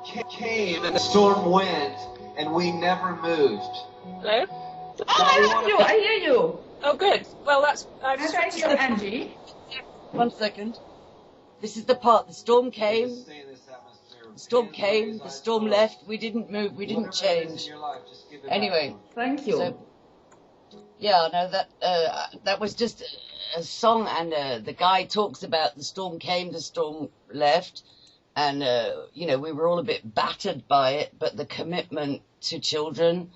Came and the storm went, and we never moved. Hello? Oh, I hear you. Oh, good. Well, that's... Thank you, Angie. 1 second. This is the part. The storm came. The storm came. The storm left. We didn't move. We didn't change. Anyway. Thank you. So, yeah, no, that was just a song, and the guy talks about the storm came, the storm left, and you know, we were all a bit battered by it, but the commitment to children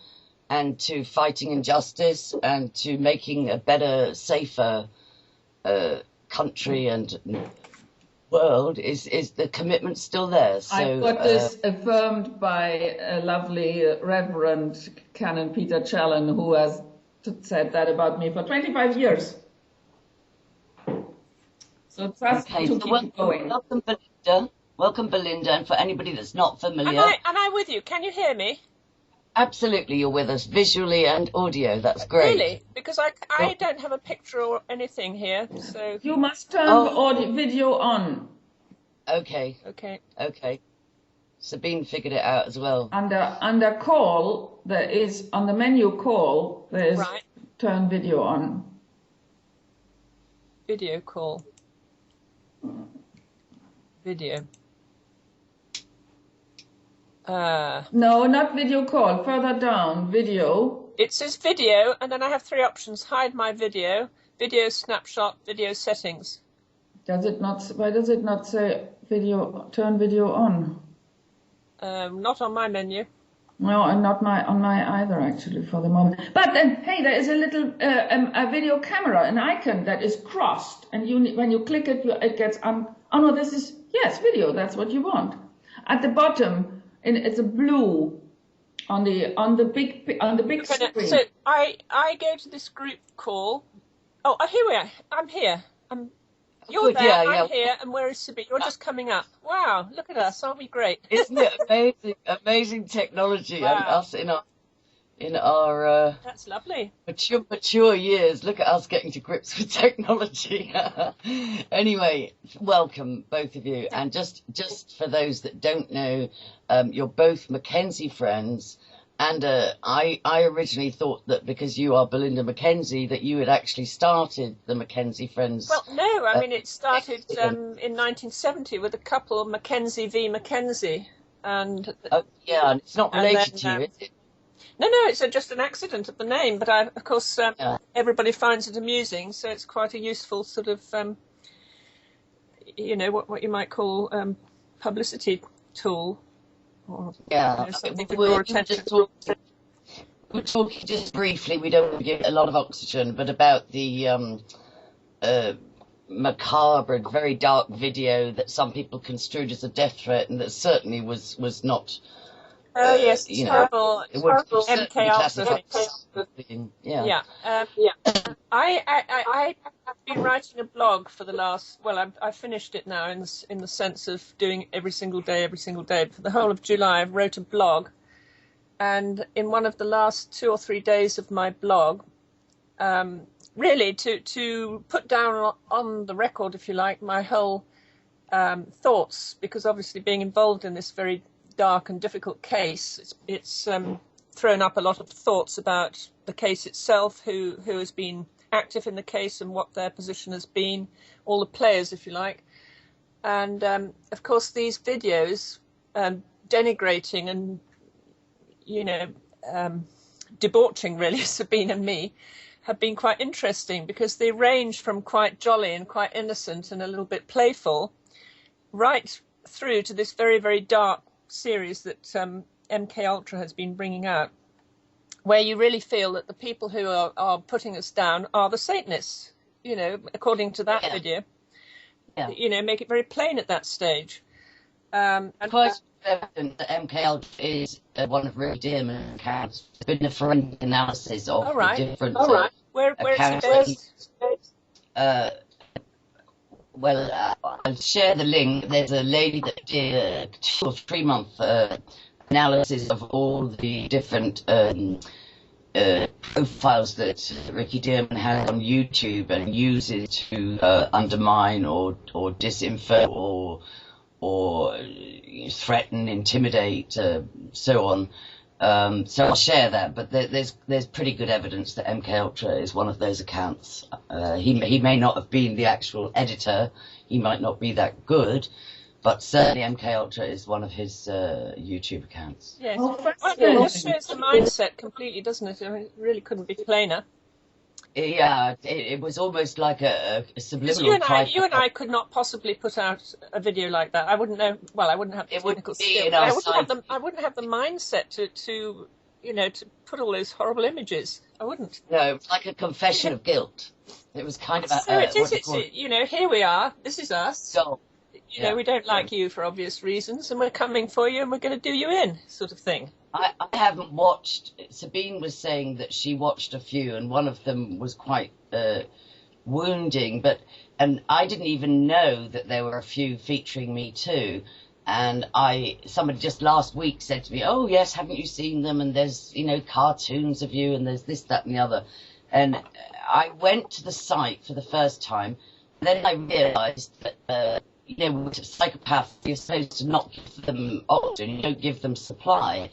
and to fighting injustice and to making a better, safer country and world is the commitment still there. So I've got this affirmed by a lovely Reverend Canon Peter Challen, who has said that about me for 25 years. So trust okay, to so keep going. Welcome, Belinda. Welcome, Belinda. And for anybody that's not familiar, am I with you? Can you hear me? absolutely, you're with us visually and audio. That's great. Really? Because I don't have a picture or anything here. So You must turn the audio video on. Okay. okay. Okay. Sabine figured it out as well. Under call, there is on the menu call, there is Right. turn video on. Video call. Video. No, not video call. Further down, video. It says video, and then I have three options: hide my video, video snapshot, video settings. Does it not? Why does it not say video? Turn video on. Not on my menu. No, and not on my either actually for the moment. But then, hey, there is a little a video camera, an icon that is crossed, and when you click it, it gets on. Oh no, this is video. That's what you want. At the bottom, it's a blue on the big screen. So I go to this group call. Oh, here we are. I'm here. You're Good, there. yeah, I'm here. And where is Sabine? You're just coming up. Wow, look at us. Aren't we great? Isn't it amazing? Amazing technology. Wow. And us in our That's lovely. mature years. Look at us getting to grips with technology. Anyway, welcome both of you. And just for those that don't know, you're both Mackenzie friends. And I originally thought that because you are Belinda Mackenzie, that you had actually started the Mackenzie Friends. Well, no, I mean, it started in 1970 with a couple, Mackenzie v. Mackenzie. And yeah, and it's not related to you, is it? No, it's just an accident of the name. But of course, everybody finds it amusing, so it's quite a useful sort of, you know, what you might call publicity tool. Or, yeah, you know, something to draw attention. We're talking just briefly, we don't want to give a lot of oxygen, but about the macabre and very dark video that some people construed as a death threat, and that certainly was not. Oh yes, you know, horrible. it would MK Ultra. Yeah. I have been writing a blog for the last. Well, I finished it now in the sense of doing every single day. For the whole of July, I wrote a blog, and in one of the last 2 or 3 days of my blog, really to put down on the record, if you like, my whole thoughts, because obviously being involved in this very dark and difficult case, it's thrown up a lot of thoughts about the case itself, who has been active in the case and what their position has been, all the players, if you like. And of course these videos denigrating and, you know, debauching really Sabine and me have been quite interesting, because they range from quite jolly and quite innocent and a little bit playful right through to this very, very dark series that MK Ultra has been bringing out, where you really feel that the people who are putting us down are the Satanists, you know, according to that video. Yeah. You know, make it very plain at that stage. And quite evident that MK Ultra is one of Rick Dearman's accounts. There's been a forensic analysis of the different where accounts is it based? Well, I'll share the link. There's a lady that did a 2 or 3 month analysis of all the different profiles that Ricky Dearman has on YouTube and uses to undermine or disinfo or threaten, intimidate, so on. So I'll share that, but there's pretty good evidence that MKUltra is one of those accounts. He may not have been the actual editor, he might not be that good, but certainly MKUltra is one of his YouTube accounts. Yes. Oh, Well, fascinating. it shows the mindset completely, doesn't it? I mean, it really couldn't be plainer. Yeah, it was almost like a Because subliminal cry. you and I could not possibly put out a video like that. I wouldn't know. Well, I wouldn't have the It wouldn't technical be skill. in But our I wouldn't have the mindset to to put all those horrible images. I wouldn't. No, it was like a confession of guilt. It was kind of So it is. Here we are. This is us. So, We don't like you for obvious reasons, and we're coming for you, and we're going to do you in, sort of thing. I haven't watched. Sabine was saying that she watched a few, and one of them was quite wounding. And I didn't even know that there were a few featuring me too. And somebody just last week said to me, "Oh yes, haven't you seen them? And there's cartoons of you, and there's this, that, and the other." And I went to the site for the first time. And then I realised that with a psychopath, you're supposed to not give them oxygen, you don't give them supply.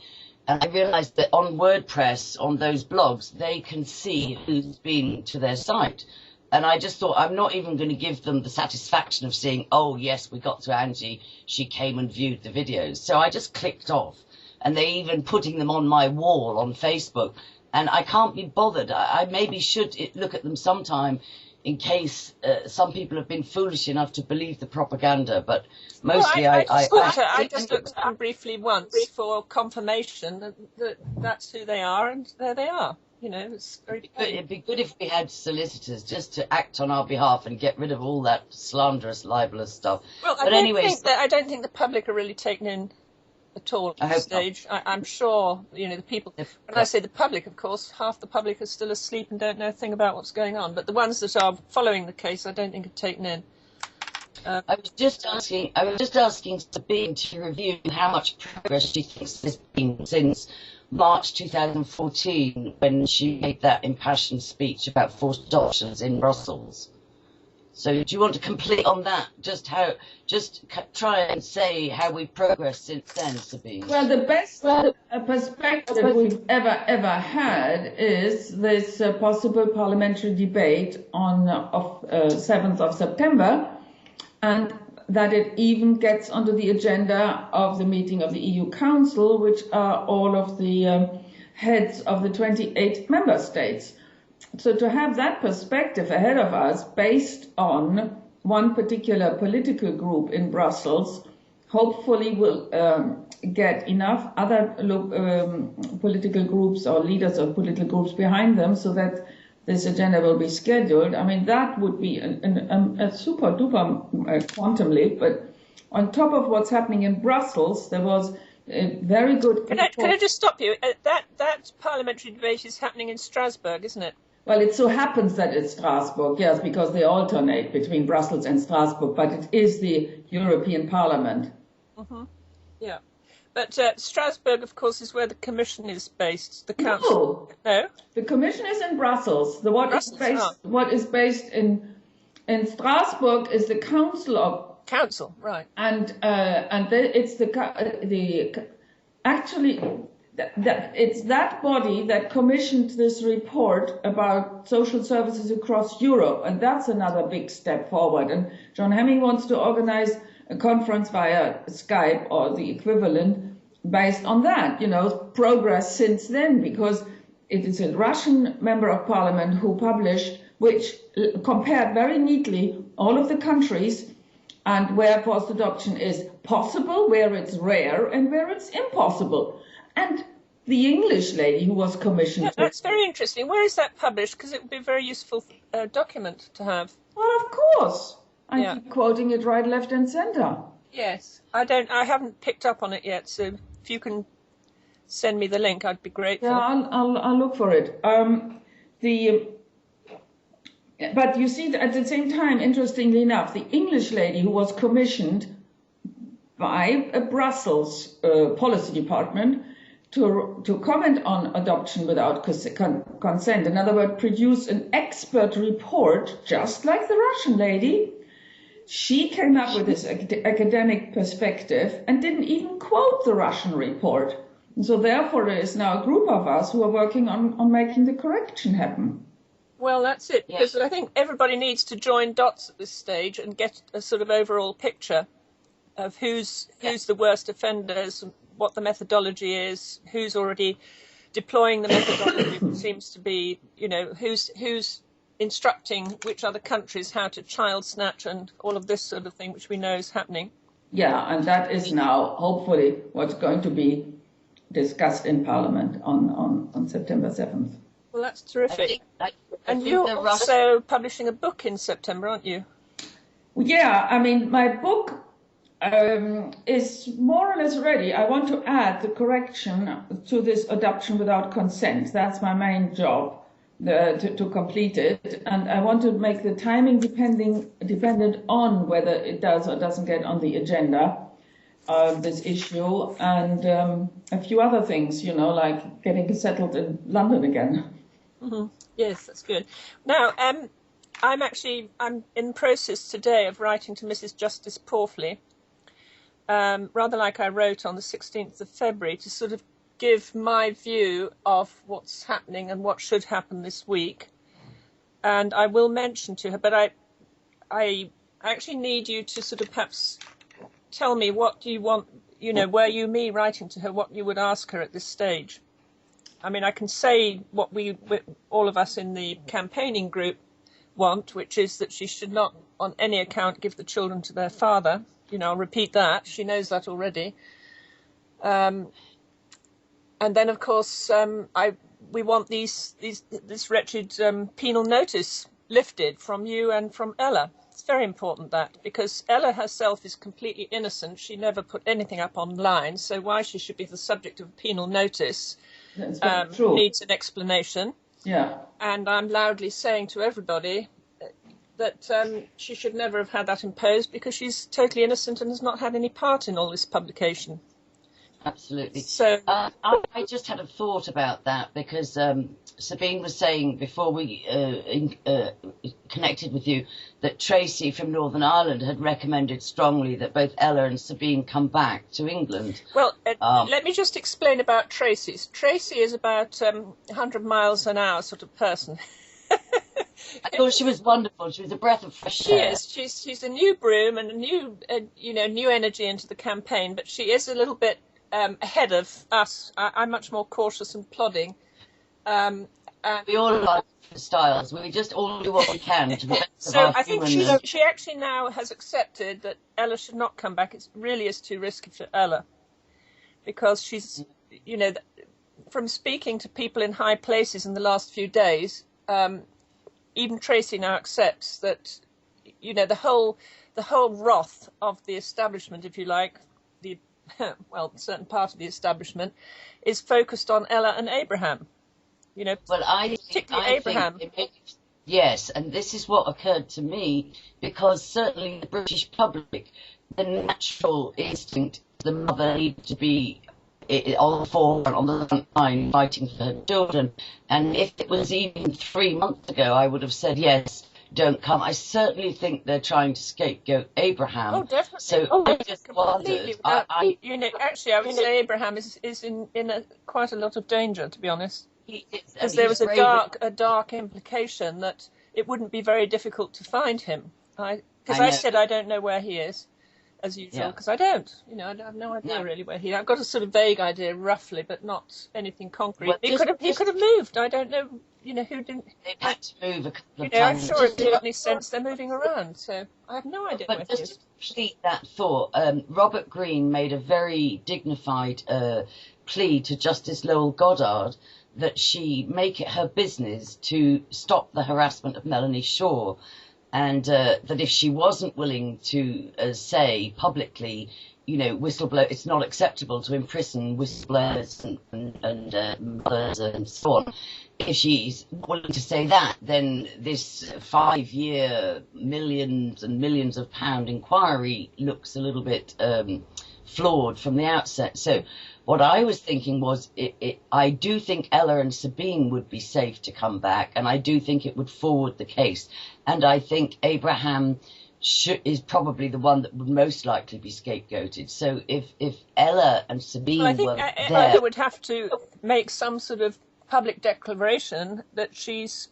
And I realised that on WordPress, on those blogs, they can see who's been to their site. And I just thought, I'm not even going to give them the satisfaction of seeing, oh, yes, we got to Angie, she came and viewed the videos. So I just clicked off. And they even putting them on my wall on Facebook. And I can't be bothered. I maybe should look at them sometime in case some people have been foolish enough to believe the propaganda. But mostly I just looked at them briefly once for confirmation that that's who they are, and there they are. It's very good. It'd be good if we had solicitors just to act on our behalf and get rid of all that slanderous, libelous stuff. Well, but I don't think the public are really taken in at all at this stage. I'm sure, the people, when I say the public, of course, half the public are still asleep and don't know a thing about what's going on. But the ones that are following the case, I don't think are taken in. I was just asking Sabine to review how much progress she thinks there's been since March 2014, when she made that impassioned speech about forced adoptions in Brussels. So do you want to complete on that? Just try and say how we've progressed since then, Sabine. Well, the best perspective we've ever had is this possible parliamentary debate on 7th of September, and that it even gets onto the agenda of the meeting of the EU Council, which are all of the heads of the 28 member states. So to have that perspective ahead of us based on one particular political group in Brussels, hopefully will get enough other political groups or leaders of political groups behind them so that this agenda will be scheduled. I mean, that would be a super duper quantum leap. But on top of what's happening in Brussels, there was a very good... Can I just stop you? That parliamentary debate is happening in Strasbourg, isn't it? Well, it so happens that it's Strasbourg, yes, because they alternate between Brussels and Strasbourg, but it is the European Parliament. Mm-hmm. Yeah. But Strasbourg, of course, is where the Commission is based. The Council. No. The Commission is in Brussels. What is based in Strasbourg is the Council of... Council, right. And it's it's that body that commissioned this report about social services across Europe, and that's another big step forward. And John Hemming wants to organize a conference via Skype or the equivalent based on that, progress since then, because it is a Russian member of parliament who published, which compared very neatly all of the countries and where forced adoption is possible, where it's rare, and where it's impossible. And the English lady who was commissioned... Yeah, that's very interesting. Where is that published? Because it would be a very useful document to have. Well, of course. I keep quoting it right, left, and centre. Yes. I haven't picked up on it yet, so if you can send me the link, I'd be grateful. Yeah, I'll look for it. But you see, at the same time, interestingly enough, the English lady who was commissioned by a Brussels policy department to comment on adoption without consent, in other words, produce an expert report, just like the Russian lady, she came up with this academic perspective and didn't even quote the Russian report. And so therefore there is now a group of us who are working on making the correction happen. Well, that's it, because I think everybody needs to join dots at this stage and get a sort of overall picture of who's the worst offenders, what the methodology is, who's already deploying the methodology, which seems to be, who's instructing which other countries how to child snatch and all of this sort of thing, which we know is happening. Yeah, and that is now hopefully what's going to be discussed in Parliament on September 7th. Well, that's terrific. And you're also publishing a book in September, aren't you? Yeah, I mean, my book is more or less ready. I want to add the correction to this adoption without consent. That's my main job, to complete it. And I want to make the timing dependent on whether it does or doesn't get on the agenda, this issue, and a few other things, like getting settled in London again. Mm-hmm. Yes, that's good. Now, I'm in the process today of writing to Mrs. Justice Porfley, rather like I wrote on the 16th of February, to sort of give my view of what's happening and what should happen this week. And I will mention to her, but I actually need you to sort of perhaps tell me what do you want, were you me writing to her, what you would ask her at this stage. I mean, I can say what all of us in the campaigning group want, which is that she should not on any account give the children to their father. I'll repeat that. She knows that already. And then, of course, we want this wretched penal notice lifted from you and from Ella. It's very important that, because Ella herself is completely innocent. She never put anything up online, so why she should be the subject of a penal notice needs an explanation. Yeah. And I'm loudly saying to everybody that she should never have had that imposed, because she's totally innocent and has not had any part in all this publication. Absolutely. So I just had a thought about that, because Sabine was saying before we connected with you that Tracy from Northern Ireland had recommended strongly that both Ella and Sabine come back to England. Well, let me just explain about Tracy. Tracy is about 100 miles an hour sort of person. I thought she was wonderful. She was a breath of fresh air. She is. She's a new broom and a new, new energy into the campaign. But she is a little bit ahead of us. I'm much more cautious and plodding. We all like different styles. We just all do what we can to prevent So I think she actually now has accepted that Ella should not come back. It really is too risky for Ella, because she's, from speaking to people in high places in the last few days. Even Tracy now accepts that, the whole wrath of the establishment, if you like, a certain part of the establishment, is focused on Ella and Abraham. Particularly Abraham. Yes, and this is what occurred to me, because certainly the British public, the natural instinct, the mother needs to be on the forefront, on the front line, fighting for her children. And if it was even 3 months ago, I would have said, yes, don't come. I certainly think they're trying to scapegoat Abraham. Oh, definitely. So I just wondered. Actually, I would say Abraham is in quite a lot of danger, to be honest. Because there was a dark implication that it wouldn't be very difficult to find him. Because I said I don't know where he is, as usual, because I don't. I have no idea really where he is. I've got a sort of vague idea, roughly, but not anything concrete. Well, he could have moved. I don't know. Who didn't? They've had to move a couple of I'm times. sure it makes any sense. They're moving around, so I have no idea where he is. But just to complete that thought, Robert Greene made a very dignified plea to Justice Lowell Goddard that she make it her business to stop the harassment of Melanie Shaw, and that if she wasn't willing to say publicly, whistleblower, it's not acceptable to imprison whistleblowers and mothers and so on. If she's willing to say that, then this 5-year, millions and millions of pound inquiry looks a little bit flawed from the outset. So what I was thinking was, I do think Ella and Sabine would be safe to come back, and I do think it would forward the case. And I think Abraham is probably the one that would most likely be scapegoated. So if Ella and Sabine Well, I think were Ella there, would have to make some sort of public declaration that she's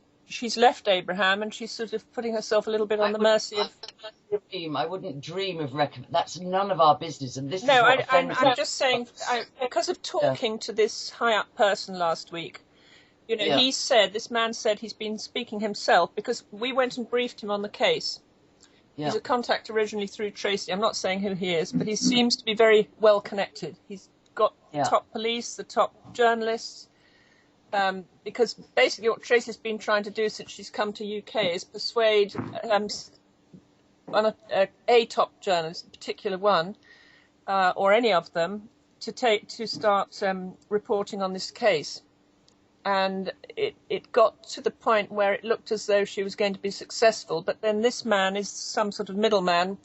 left Abraham and she's sort of putting herself a little bit on the mercy of. I wouldn't dream of that's none of our business. And this is No, what offends me. I'm just saying, because of talking to this high up person last week, you know, this man said he's been speaking himself because we went and briefed him on the case. Yeah. He's a contact originally through Tracy. I'm not saying who he is, but he seems to be very well connected. He's got the top police, the top journalists, because basically what Tracy's been trying to do since she's come to UK is persuade a top journalist, a particular one, or any of them, to start reporting on this case. And it got to the point where it looked as though she was going to be successful, but then this man is some sort of middleman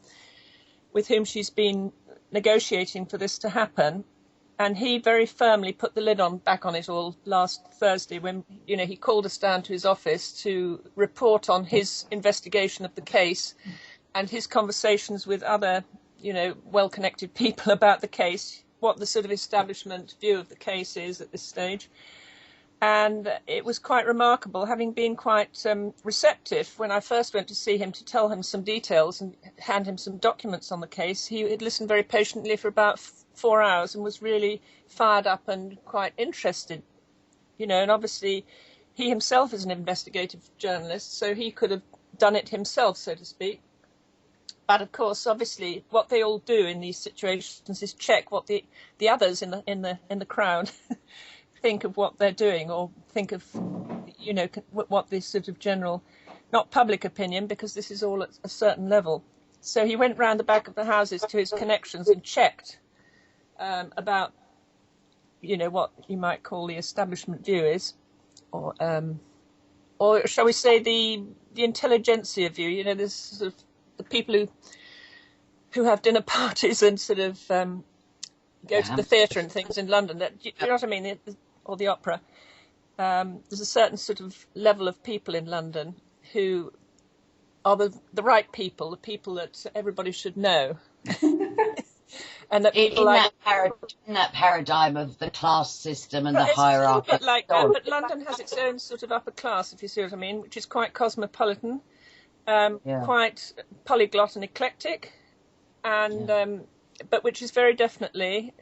with whom she's been negotiating for this to happen, and he very firmly put the lid back on it all last Thursday when, you know, he called us down to his office to report on his investigation of the case and his conversations with other, you know, well-connected people about the case, what the sort of establishment view of the case is at this stage. And it was quite remarkable, having been quite receptive when I first went to see him to tell him some details and hand him some documents on the case. He had listened very patiently for about 4 hours and was really fired up and quite interested, you know, and obviously he himself is an investigative journalist, so he could have done it himself, so to speak. But of course, obviously, what they all do in these situations is check what the others in the crowd think of what they're doing, or think of, you know, what this sort of general, not public opinion, because this is all at a certain level. So he went round the back of the houses to his connections and checked about, you know, what you might call the establishment view is, or shall we say the intelligentsia view. You know, there's sort of the people who have dinner parties and sort of go to the theatre and things in London. Do you know what I mean? Or the opera. There's a certain sort of level of people in London who are the right people, the people that everybody should know. And that people in that paradigm of the class system and the hierarchy. It's a little bit like that, but London has its own sort of upper class, if you see what I mean, which is quite cosmopolitan, quite polyglot and eclectic, and but which is very definitely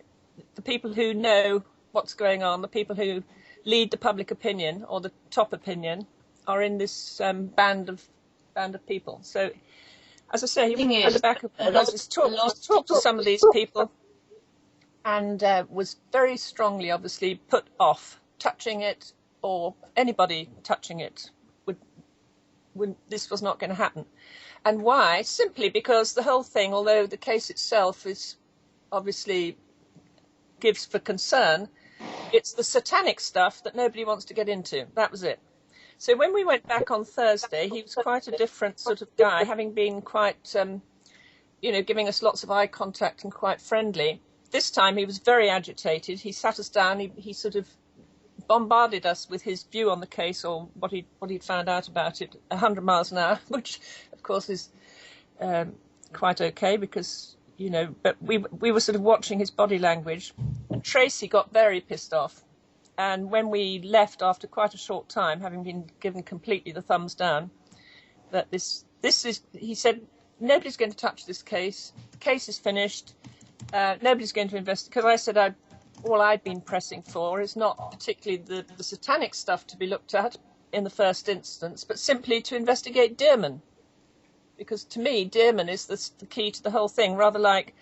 the people who know what's going on, the people who lead the public opinion or the top opinion, are in this band of people. So, as I say, he went to the back of the houses, talked to some of these people, and was very strongly, obviously, put off touching it, or anybody touching it. This was not going to happen. And why? Simply because the whole thing, although the case itself is obviously gives for concern, it's the satanic stuff that nobody wants to get into. That was it. So when we went back on Thursday, he was quite a different sort of guy, having been quite, you know, giving us lots of eye contact and quite friendly. This time he was very agitated. He sat us down. He sort of bombarded us with his view on the case, or what he'd found out about it, 100 miles an hour, which of course is quite okay because, you know, but we were sort of watching his body language, and Tracy got very pissed off. And when we left after quite a short time, having been given completely the thumbs down, that this is, he said, nobody's going to touch this case. The case is finished. Nobody's going to investigate. Because I said all I'd been pressing for is not particularly the satanic stuff to be looked at in the first instance, but simply to investigate Dearman. Because to me, Dearman is the key to the whole thing, rather like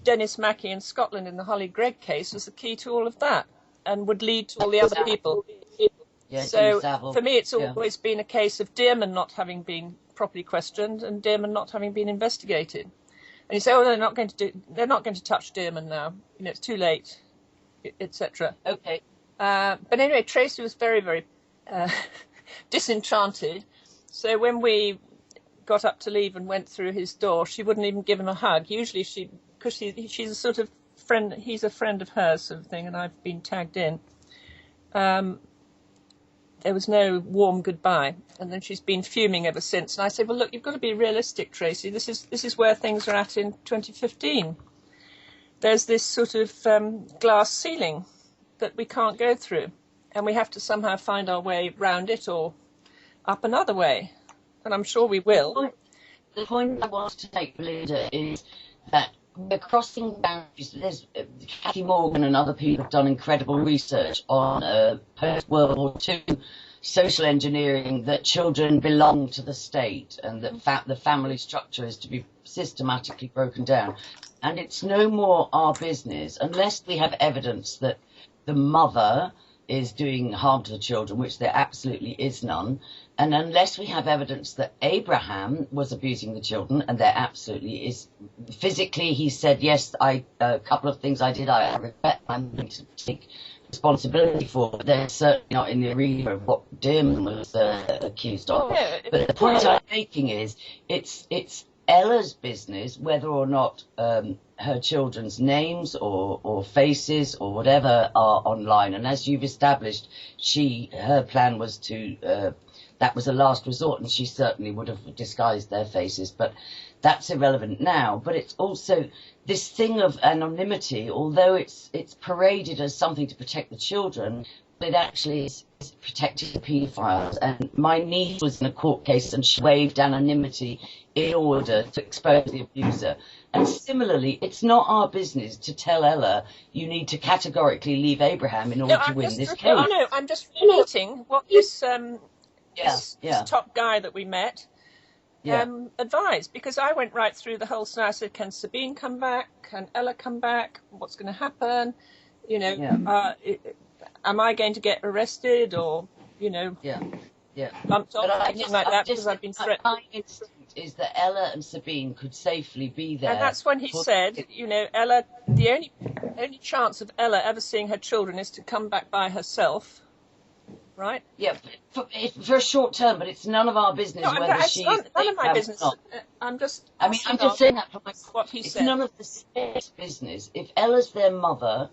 Dennis Mackey in Scotland in the Holly Gregg case was the key to all of that, and would lead to all the other people. Yeah, so for me, it's always been a case of Dearman not having been properly questioned and Dearman not having been investigated. And you say, oh, they're not going to touch Dearman now. You know, it's too late, etc. Okay. But anyway, Tracy was very, very disenchanted. So when we got up to leave and went through his door, she wouldn't even give him a hug. Usually because she's a sort of friend, he's a friend of hers sort of thing, and I've been tagged in. there was no warm goodbye. And then she's been fuming ever since. And I said, well, look, you've got to be realistic, Tracy. This is where things are at in 2015. There's this sort of glass ceiling that we can't go through. And we have to somehow find our way round it or up another way. And I'm sure we will. The point I want to make, Belinda, is that we're crossing boundaries. There's Cathy Morgan and other people have done incredible research on post-World War II social engineering, that children belong to the state and that the family structure is to be systematically broken down. And it's no more our business unless we have evidence that the mother is doing harm to the children, which there absolutely is none. And unless we have evidence that Abraham was abusing the children, and there absolutely is, physically he said, yes, a couple of things I did, I regret, I'm going to take responsibility for, but they're certainly not in the arena of what Dearman was accused of. But the point I'm making is, it's Ella's business whether or not her children's names or faces or whatever are online. And as you've established, her plan was to that was a last resort, and she certainly would have disguised their faces, but that's irrelevant now. But it's also this thing of anonymity, although it's paraded as something to protect the children, it actually is protecting the paedophiles. And my niece was in a court case and she waived anonymity in order to expose the abuser. And similarly, it's not our business to tell Ella you need to categorically leave Abraham in order to win this case. No, I'm just repeating what this top guy that we met advised, because I went right through the whole scenario. I said, can Sabine come back? Can Ella come back? What's going to happen? You know, am I going to get arrested or, you know, bumped off, anything like that, because I've been threatened? My instinct is that Ella and Sabine could safely be there. And that's when he said, you know, Ella, the only chance of Ella ever seeing her children is to come back by herself. Right? Yeah, for a short term, but it's none of our business whether she's none of my business. I'm just saying that for what he said. It's none of the state's business. If Ella's their mother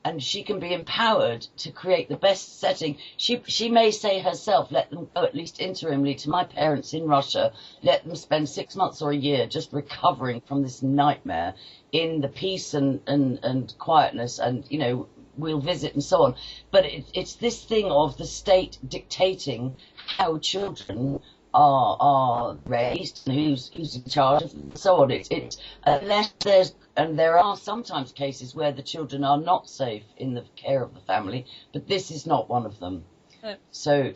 and she can be empowered to create the best setting, she may say herself, let them go at least interimly to my parents in Russia, let them spend 6 months or a year just recovering from this nightmare in the peace and quietness, and, you know, we'll visit and so on. But it's this thing of the state dictating how children are raised and who's in charge of them and so on. It's unless there are sometimes cases where the children are not safe in the care of the family, but this is not one of them. So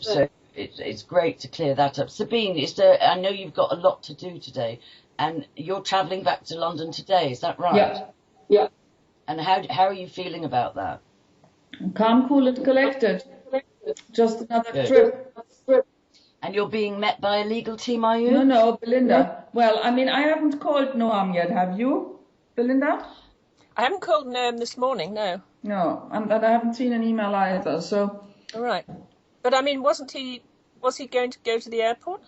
it's great to clear that up. Sabine, I know you've got a lot to do today, and you're travelling back to London today, is that right? Yeah. And how are you feeling about that? Calm, cool, and collected. Just another trip. And you're being met by a legal team, are you? No, Belinda. Well, I mean, I haven't called Noam yet, have you, Belinda? I haven't called Noam this morning, no. No, and I haven't seen an email either, so... All right. But, I mean, was he going to go to the airport?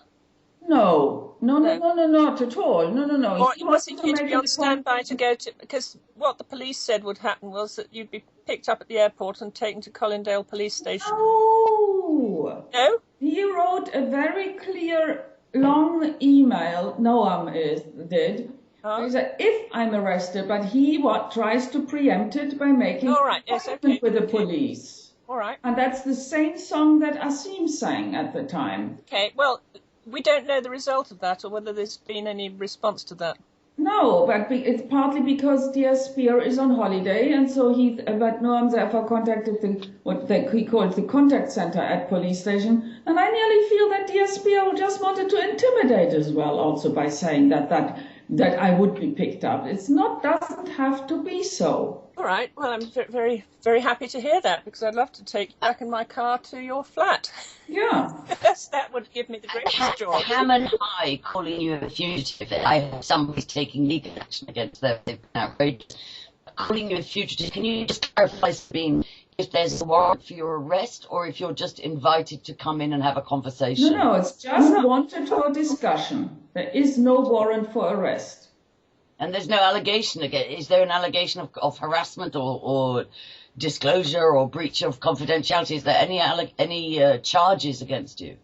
No, not at all. No. Or was he going to be on standby to go to... Because what the police said would happen was that you'd be picked up at the airport and taken to Colindale police station. No. No? He wrote a very clear, long email, Noam did. He said, if I'm arrested, but he tries to preempt it by making an appointment with the police. All right. And that's the same song that Asim sang at the time. Okay, well, we don't know the result of that or whether there's been any response to that. No, but it's partly because dear Spear is on holiday, and so but Noam therefore contacted what he called the contact center at police station, and I nearly feel that dear Spear just wanted to intimidate as well, also by saying that I would be picked up. Doesn't have to be so. All right. Well, I'm very, very happy to hear that, because I'd love to take you back in my car to your flat. Yeah. That would give me the greatest joy. Ham and High calling you a fugitive. I hope somebody's taking legal action against them. They've been outrageous. Calling you a fugitive. Can you just clarify, Sabine, if there's a warrant for your arrest or if you're just invited to come in and have a conversation? No, it's just wanted for discussion. There is no warrant for arrest. And there's no allegation again. Is there an allegation of harassment or disclosure or breach of confidentiality? Is there any charges against you?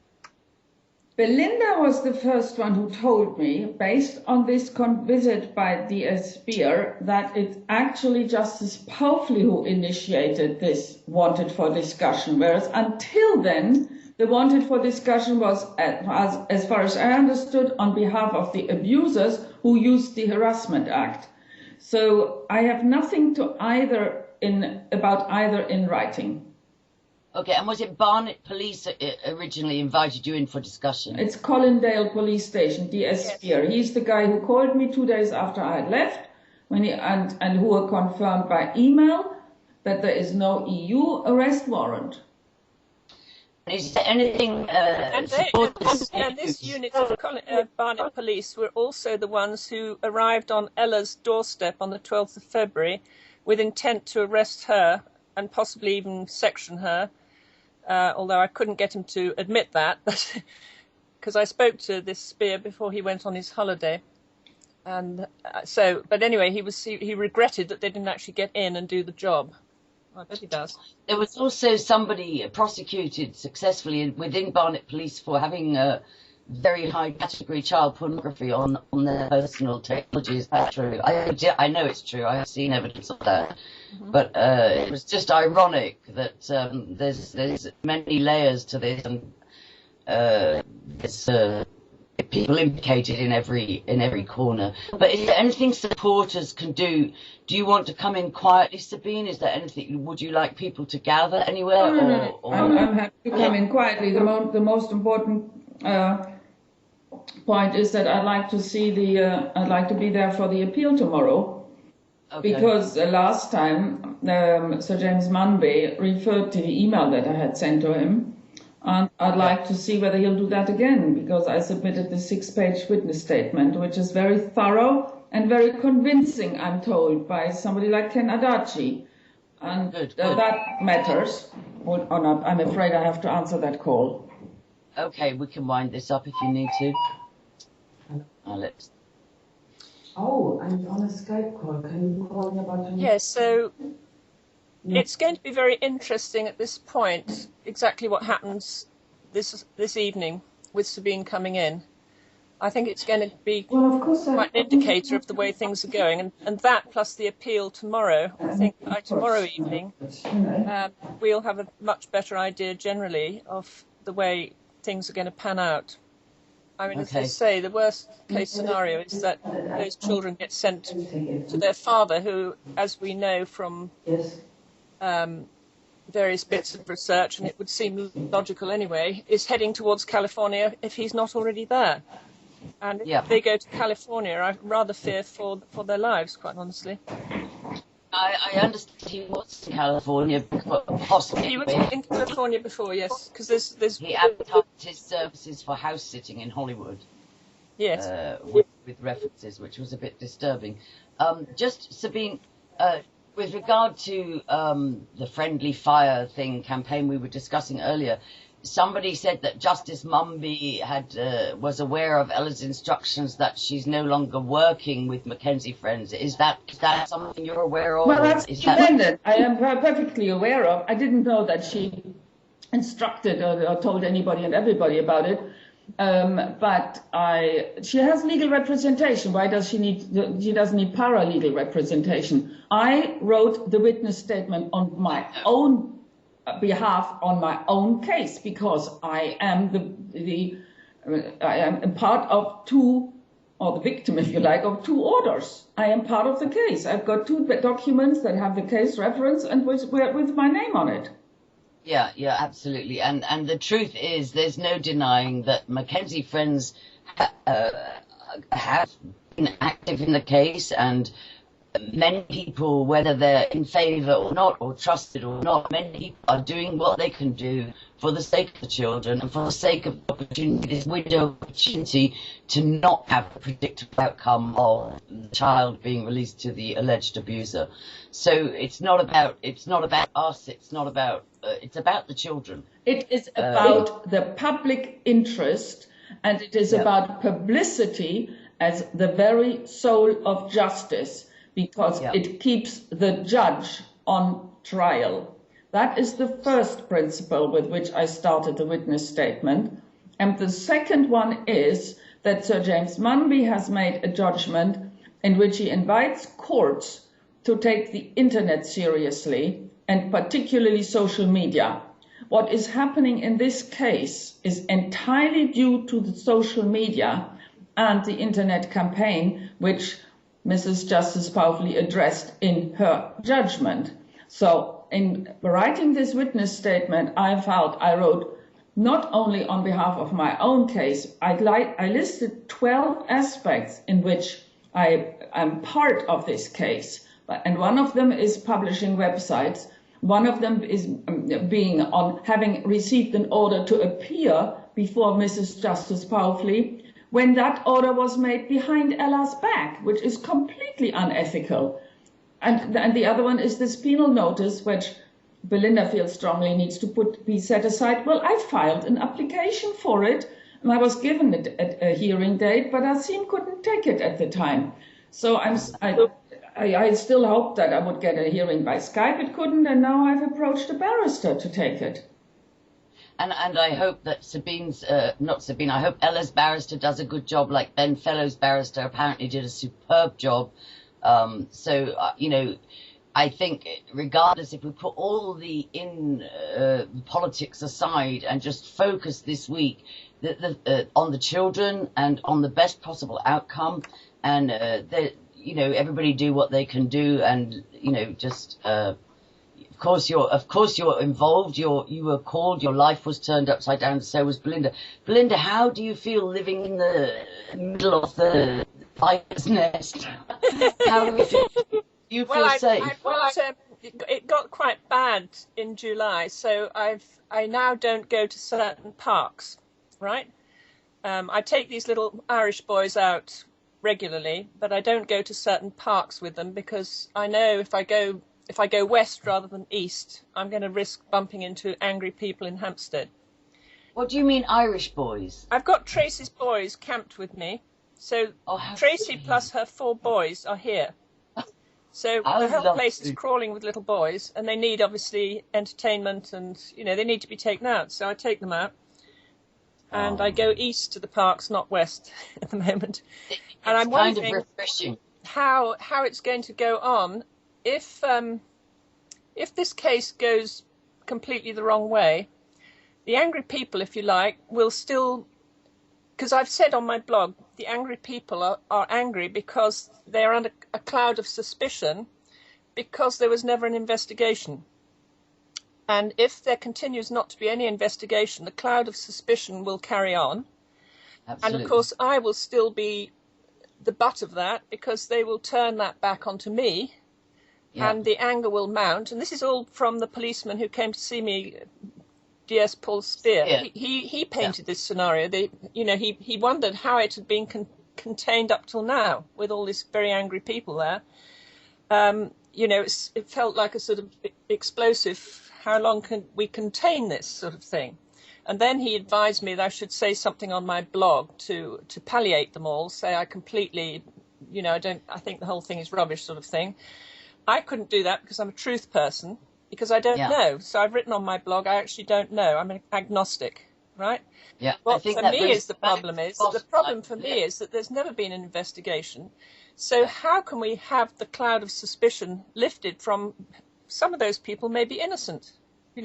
Belinda was the first one who told me, based on this visit by D.S. Spear, that it's actually Justice Powley who initiated this wanted for discussion, whereas until then, the wanted for discussion was, as far as I understood, on behalf of the abusers who used the Harassment Act. So I have nothing to about either in writing. Okay, and was it Barnet Police originally invited you in for discussion? It's Colindale Police Station, D.S. Spear. He's the guy who called me 2 days after I had left, and who confirmed by email that there is no EU arrest warrant. Is there anything and this unit of Barnet Police were also the ones who arrived on Ella's doorstep on the 12th of February with intent to arrest her and possibly even section her, although I couldn't get him to admit that, because I spoke to this Spear before he went on his holiday. And but anyway, he regretted that they didn't actually get in and do the job. I bet he does. There was also somebody prosecuted successfully within Barnet Police for having very high category child pornography on their personal technology. Is that true? I know it's true. I have seen evidence of that. Mm-hmm. But it was just ironic that there's many layers to this, and there's people implicated in every corner. But is there anything supporters can do? Do you want to come in quietly, Sabine? Is there anything? Would you like people to gather anywhere? No. I'm happy to come in quietly. The most important point is that I'd like to see I'd like to be there for the appeal tomorrow. Okay. Because last time Sir James Munby referred to the email that I had sent to him, and I'd like to see whether he'll do that again, because I submitted the 6-page witness statement, which is very thorough and very convincing, I'm told, by somebody like Ken Adachi. And good. That matters or not. I'm afraid I have to answer that call. Okay, we can wind this up if you need to. Alex. Oh, I'm on a Skype call. Can you call me about your... Yes, so it's going to be very interesting at this point exactly what happens this evening with Sabine coming in. I think it's going to be quite an indicator of the way things are going, and that plus the appeal tomorrow. I think by tomorrow evening we'll have a much better idea generally of the way things are going to pan out. I mean, as they say, the worst case scenario is that those children get sent to their father, who, as we know from various bits of research, and it would seem logical anyway, is heading towards California if he's not already there. And if they go to California, I rather fear for their lives, quite honestly. I understand he was in California, possibly. He was in California before, yes, because there's. He advertised his services for house sitting in Hollywood. Yes. With references, which was a bit disturbing. Just Sabine, with regard to the friendly fire campaign we were discussing earlier, somebody said that Justice Munby was aware of Ella's instructions that she's no longer working with Mackenzie Friends. Is that something you're aware of? Well, that's independent. I am perfectly aware of. I didn't know that she instructed or told anybody and everybody about it. But she has legal representation. Why does she need? She doesn't need paralegal representation. I wrote the witness statement on my own behalf on my own case, because I am I am a part of two, or the victim, if you like, of two orders. I am part of the case. I've got two documents that have the case reference and with my name on it. Yeah, absolutely. And the truth is, there's no denying that Mackenzie Friends have been active in the case, and many people, whether they're in favour or not, or trusted or not, many people are doing what they can do for the sake of the children and for the sake of the opportunity, this window of opportunity to not have a predictable outcome of the child being released to the alleged abuser. So it's not about us. It's about the children. It is about the public interest, and it is about publicity as the very soul of justice. Because it keeps the judge on trial. That is the first principle with which I started the witness statement. And the second one is that Sir James Munby has made a judgment in which he invites courts to take the internet seriously, and particularly social media. What is happening in this case is entirely due to the social media and the internet campaign, which Mrs. Justice Powley addressed in her judgment. So in writing this witness statement, I wrote not only on behalf of my own case, I listed 12 aspects in which I am part of this case. And one of them is publishing websites. One of them is having received an order to appear before Mrs. Justice Powley when that order was made behind Ella's back, which is completely unethical. And the other one is this penal notice, which Belinda feels strongly needs to be set aside. Well, I filed an application for it, and I was given a hearing date, but Asim couldn't take it at the time. So I still hoped that I would get a hearing by Skype. It couldn't, and now I've approached a barrister to take it. And I hope that I hope Ella's barrister does a good job, like Ben Fellow's barrister apparently did a superb job. I think regardless, if we put all the politics aside and just focus this week on the children and on the best possible outcome, and everybody do what they can do, and of course you're involved. You were called. Your life was turned upside down. So was Belinda. Belinda, how do you feel living in the middle of the tiger's nest? How do you feel safe? It got quite bad in July, so I now don't go to certain parks. Right, I take these little Irish boys out regularly, but I don't go to certain parks with them because I know if I go west rather than east, I'm going to risk bumping into angry people in Hampstead. What do you mean, Irish boys? I've got Tracy's boys camped with me, so Tracy plus her 4 boys are here. So the whole place is crawling with little boys, and they need obviously entertainment, and they need to be taken out. So I take them out, and I go east to the parks, not west at the moment. And I'm wondering how it's going to go on if this case goes completely the wrong way. The angry people, if you like, will still, because I've said on my blog, the angry people are angry because they're under a cloud of suspicion because there was never an investigation. And if there continues not to be any investigation, the cloud of suspicion will carry on. Absolutely. And of course, I will still be the butt of that because they will turn that back onto me. Yeah. And the anger will mount. And this is all from the policeman who came to see me, DS Paul Spear. Yeah. He painted this scenario. He wondered how it had been contained up till now with all these very angry people there. It felt like a sort of explosive. How long can we contain this sort of thing? And then he advised me that I should say something on my blog to palliate them all. Say I completely, I think the whole thing is rubbish, sort of thing. I couldn't do that because I'm a truth person, because I don't know. So I've written on my blog, I actually don't know. I'm an agnostic, right? Yeah. What for me is the problem for me is that there's never been an investigation. So how can we have the cloud of suspicion lifted from some of those people may be innocent? I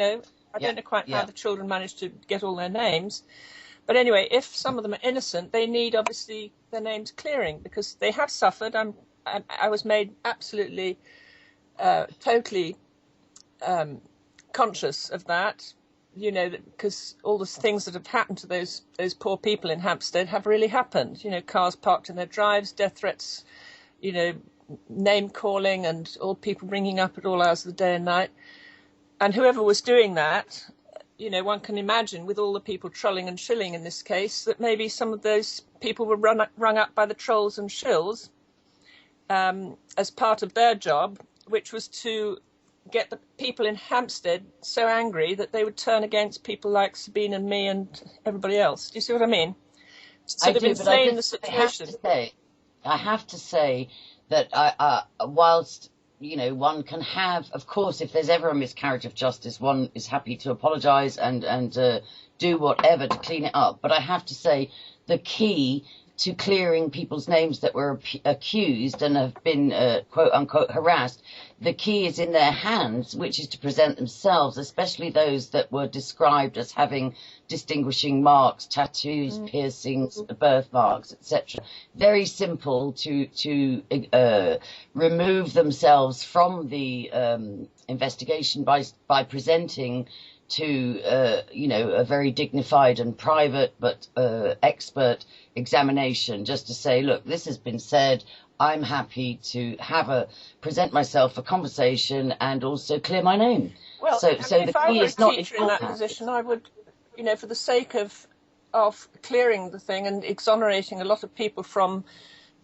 don't know quite how the children managed to get all their names. But anyway, if some of them are innocent, they need obviously their names clearing because they have suffered. I was made absolutely, totally conscious of that, because all the things that have happened to those poor people in Hampstead have really happened. Cars parked in their drives, death threats, name calling, and all people ringing up at all hours of the day and night. And whoever was doing that, one can imagine with all the people trolling and shilling in this case that maybe some of those people were rung up by the trolls and shills as part of their job, which was to get the people in Hampstead so angry that they would turn against people like Sabine and me and everybody else. Do you see what I mean? Sort of inflame the situation. I have to say that whilst one can have, of course, if there's ever a miscarriage of justice, one is happy to apologise and do whatever to clean it up. But I have to say, the key to clearing people's names that were accused and have been quote unquote harassed, the key is in their hands, which is to present themselves, especially those that were described as having distinguishing marks, tattoos, piercings, birthmarks, etc. Very simple to remove themselves from the investigation by presenting to a very dignified and private but expert examination, just to say, look, this has been said, I'm happy to present myself for conversation and also clear my name. Well, so if the I key were is a not teacher in that position, I would, for the sake of clearing the thing and exonerating a lot of people from,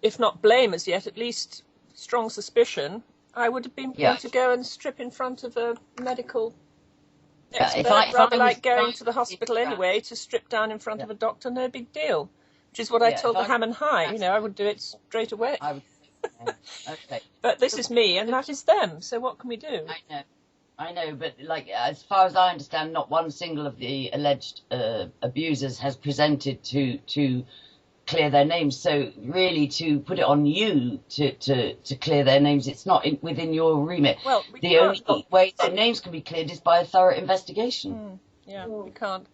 if not blame as yet, at least strong suspicion, I would have been willing to go and strip in front of a medical expert, rather like going to the hospital anyway, to strip down in front of a doctor, no big deal. Which is what I told the Ham and High, I would do it straight away. Okay. But this is me and that is them, so what can we do? I know, but as far as I understand, not one single of the alleged abusers has presented to clear their names. So really, to put it on you to clear their names, it's not within your remit. Well, the only way their names can be cleared is by a thorough investigation. We can't.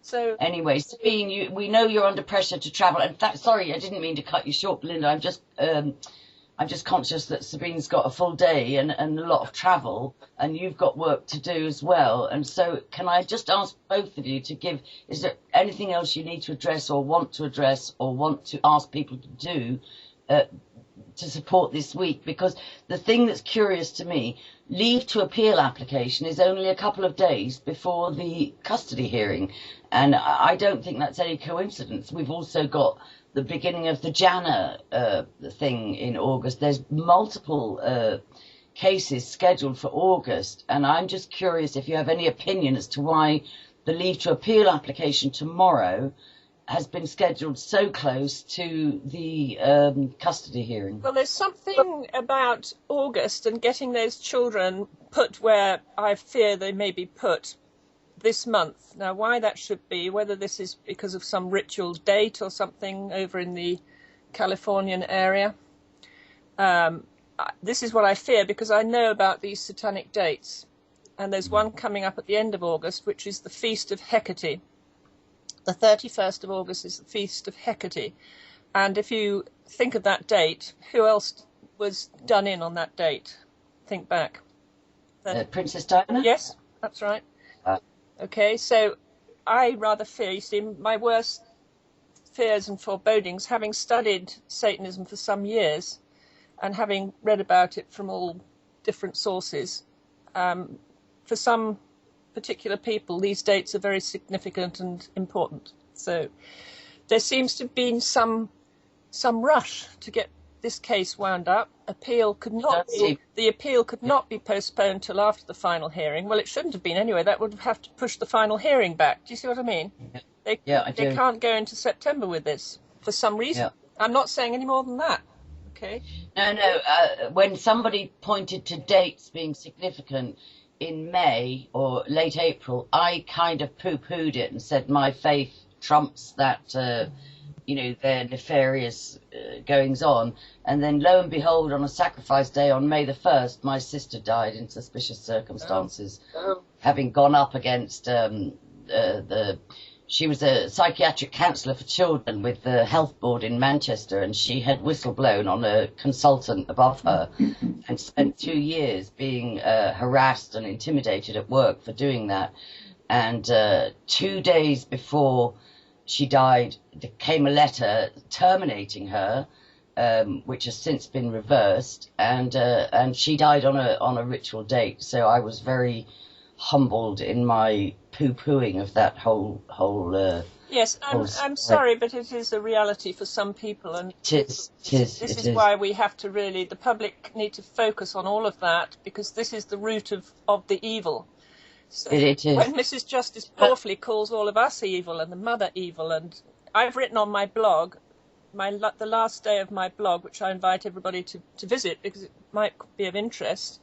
So anyway, Sabine, we know you're under pressure to travel. And sorry, I didn't mean to cut you short, Belinda. I'm just conscious that Sabine's got a full day and a lot of travel, and you've got work to do as well. And so, can I just ask both of you is there anything else you need to address or want to ask people to do to support this week? Because the thing that's curious to me, leave to appeal application is only a couple of days before the custody hearing. And I don't think that's any coincidence. We've also got the beginning of the Jana thing in August. There's multiple cases scheduled for August. And I'm just curious if you have any opinion as to why the leave to appeal application tomorrow has been scheduled so close to the custody hearing. Well, there's something about August and getting those children put where I fear they may be put this month. Now, why that should be, whether this is because of some ritual date or something over in the Californian area, this is what I fear, because I know about these satanic dates. And there's one coming up at the end of August, which is the Feast of Hecate. The 31st of August is the Feast of Hecate. And if you think of that date, who else was done in on that date? Think back. Princess Diana? Yes, that's right. Okay, so I rather fear, you see, my worst fears and forebodings, having studied Satanism for some years and having read about it from all different sources, for some particular people, these dates are very significant and important. So there seems to have been some rush to get this case wound up. The appeal could not be postponed till after the final hearing. Well, it shouldn't have been anyway. That would have to push the final hearing back. Do you see what I mean? They can't go into September with this for some reason. Yeah. I'm not saying any more than that. Okay. No. When somebody pointed to dates being significant in May or late April, I kind of poo-pooed it and said my faith trumps that, their nefarious goings on. And then lo and behold, on a sacrifice day on May the 1st, my sister died in suspicious circumstances, having gone up against she was a psychiatric counsellor for children with the health board in Manchester, and she had whistleblown on a consultant above her and spent 2 years being harassed and intimidated at work for doing that. And 2 days before she died, there came a letter terminating her, which has since been reversed, and she died on a ritual date. So I was very humbled in my poo-pooing of that whole yes, I'm sorry, but it is a reality for some people, and this is why we have to really, the public need to focus on all of that, because this is the root of the evil. So it is. When Mrs. Justice Pawfley calls all of us evil and the mother evil, and I've written on my blog the last day of my blog, which I invite everybody to visit because it might be of interest,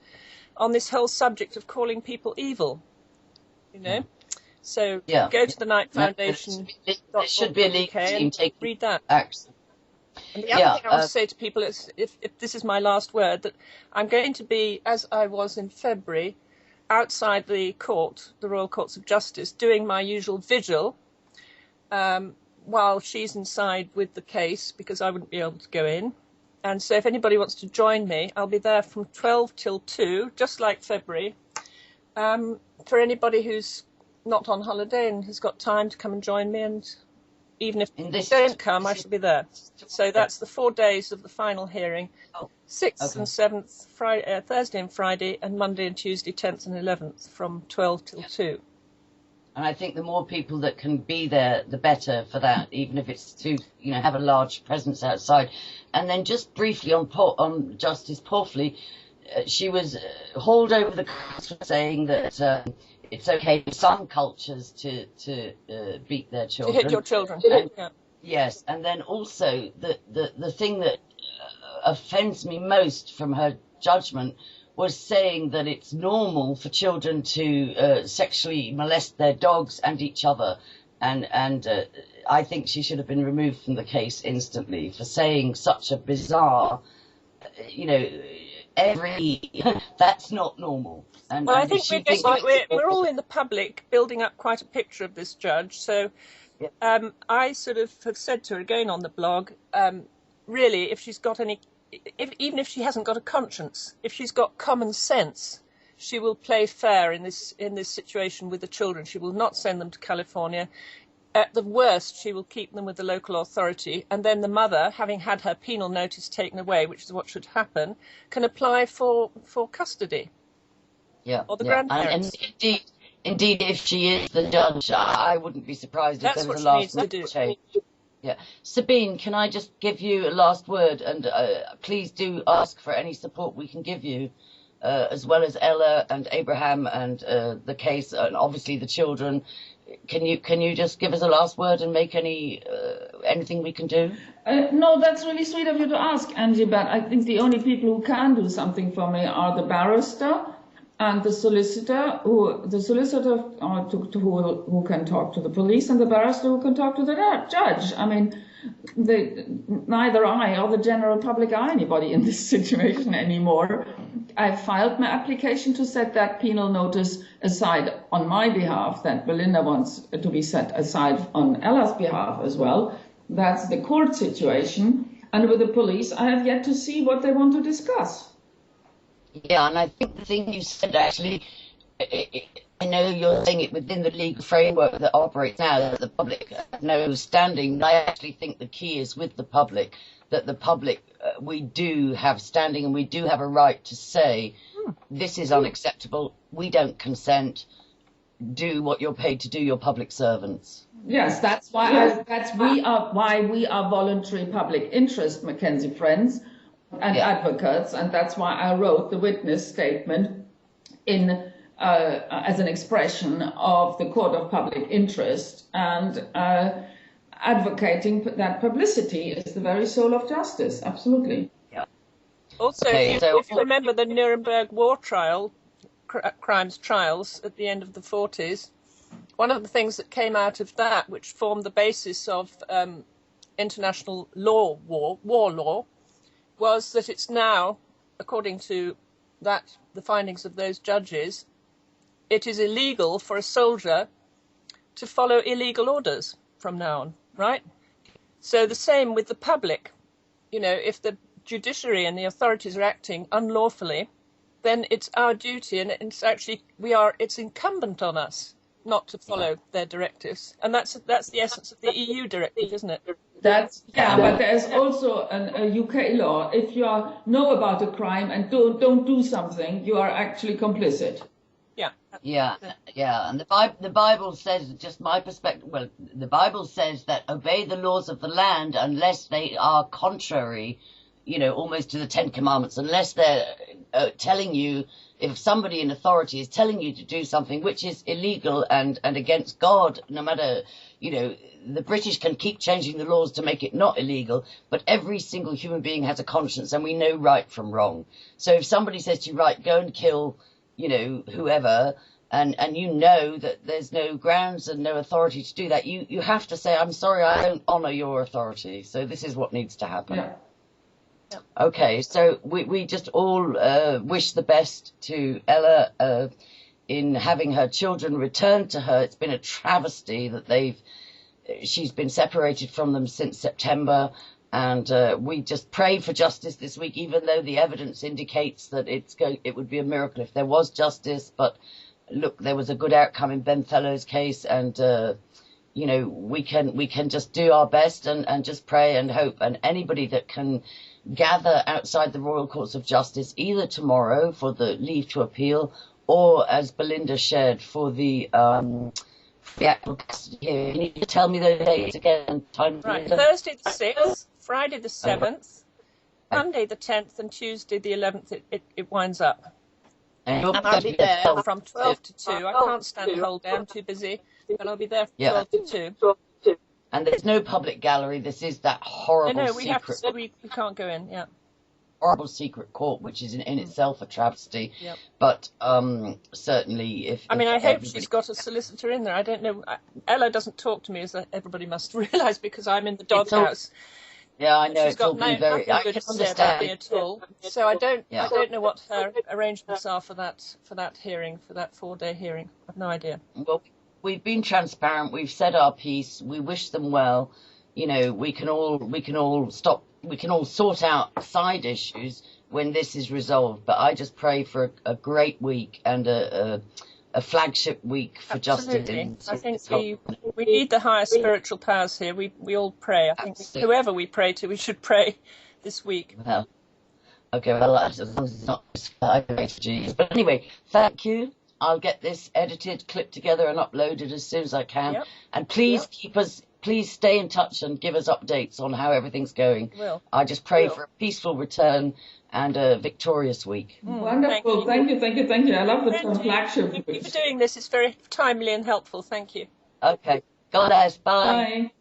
on this whole subject of calling people evil. You know, so go to the Knight Foundation. There should be a legal team taking read that. action. And the other thing I want to say to people is, if this is my last word, that I'm going to be, as I was in February, outside the court, the Royal Courts of Justice, doing my usual vigil, while she's inside with the case, because I wouldn't be able to go in. And so if anybody wants to join me, I'll be there from 12 till 2, just like February. For anybody who's not on holiday and has got time to come and join me, and even if they don't come, I shall be there. So that's the 4 days of the final hearing, 6th and 7th, Thursday and Friday, and Monday and Tuesday, 10th and 11th, from 12 till 2. And I think the more people that can be there, the better for that, even if it's to, have a large presence outside. And then just briefly on Justice Porfley, she was hauled over the coals for saying that it's okay for some cultures to beat their children. To hit your children. Yes, and then also the thing that offends me most from her judgment was saying that it's normal for children to sexually molest their dogs and each other. And I think she should have been removed from the case instantly for saying such a bizarre, that's not normal. And I think we're all in the public building up quite a picture of this judge. So I sort of have said to her again on the blog, really, if she's got any, even if she hasn't got a conscience, if she's got common sense, she will play fair in this situation with the children. She will not send them to California. At the worst, she will keep them with the local authority, and then the mother, having had her penal notice taken away, which is what should happen, can apply for custody. Or the grandparents. And indeed, if she is the judge, I wouldn't be surprised if there was a last minute change. Yeah, Sabine, can I just give you a last word, and please do ask for any support we can give you, as well as Ella and Abraham and the case, and obviously the children. Can you just give us a last word and make anything we can do? No, that's really sweet of you to ask, Angie, but I think the only people who can do something for me are the barrister and the solicitor, who can talk to the police, and the barrister who can talk to the judge. I mean, neither I or the general public are anybody in this situation anymore. I filed my application to set that penal notice aside on my behalf, that Belinda wants to be set aside on Ella's behalf as well. That's the court situation. And with the police, I have yet to see what they want to discuss. Yeah, and I think the thing you said, actually, I know you're saying it within the legal framework that operates now, that the public has no standing. I actually think the key is with the public, that the public, we do have standing and we do have a right to say, this is unacceptable, we don't consent, do what you're paid to do, your public servants. Yes, that's why why we are voluntary public interest, Mackenzie friends and advocates, and that's why I wrote the witness statement in as an expression of the court of public interest, and advocating that publicity is the very soul of justice. Absolutely. Yeah. Also, if you remember the Nuremberg war crimes trials at the end of the 40s, one of the things that came out of that, which formed the basis of international war law, was that it's now, according to the findings of those judges, it is illegal for a soldier to follow illegal orders from now on, right? So the same with the public. If the judiciary and the authorities are acting unlawfully, then it's our duty, and it's incumbent on us not to follow their directives. And that's the essence of the EU directive, isn't it? But there's also a UK law. If you know about a crime and don't do something, you are actually complicit. Yeah. And the Bible says, just my perspective, well, the Bible says that obey the laws of the land unless they are contrary, you know, almost to the Ten Commandments, unless they're telling you, if somebody in authority is telling you to do something which is illegal and against God, no matter, you know, the British can keep changing the laws to make it not illegal, but every single human being has a conscience and we know right from wrong. So if somebody says to you, right, go and kill, you know, whoever, and you know that there's no grounds and no authority to do that, you have to say, I'm sorry, I don't honour your authority. So this is what needs to happen. Yeah. Okay, so we just all wish the best to Ella in having her children returned to her. It's been a travesty that she's been separated from them since September, and we just pray for justice this week, even though the evidence indicates that it would be a miracle if there was justice. But look, there was a good outcome in Ben Fellow's case, and you know, we can just do our best and just pray and hope, and anybody that can gather outside the Royal Courts of Justice either tomorrow for the leave to appeal, or as Belinda shared for the actual custody hearing. Can you just tell me those dates again? Time, Right, Thursday the 6th, Friday the 7th, Monday the 10th, and Tuesday the 11th it winds up. And I'll be there from 12 to 2. I can't stand the whole day, I'm too busy, but I'll be there from 12 to 2. And there's no public gallery. This is that horrible No, we secret, we can't go in, yeah. horrible secret court, which is in itself a travesty. Yep. But certainly, if I mean, I hope everybody- she's got a solicitor in there. I don't know. Ella doesn't talk to me, as everybody must realise, because I'm in the doghouse. Yeah, I know. She's It's all got been very. nothing I good can to say about me understand. at all. So I don't Yeah. know what her arrangements are for that hearing, for that 4-day hearing. I've no idea. Well, we've been transparent. We've said our piece. We wish them well. You know, we can all sort out side issues when this is resolved. But I just pray for a great week and a flagship week for Absolutely. justice. I think we need the higher spiritual powers here. We all pray. I think Absolutely. whoever we pray to, we should pray this week. Well, okay, well, as long as it's not I pray to Jesus. But anyway, thank you. I'll get this edited, clipped together, and uploaded as soon as I can. Yep. And please please stay in touch and give us updates on how everything's going. Will. I just pray for a peaceful return and a victorious week. Wonderful. Thank you. I love the term flagship. Thank you for doing this. It's very timely and helpful. Thank you. Okay. God bless. Bye. Bye.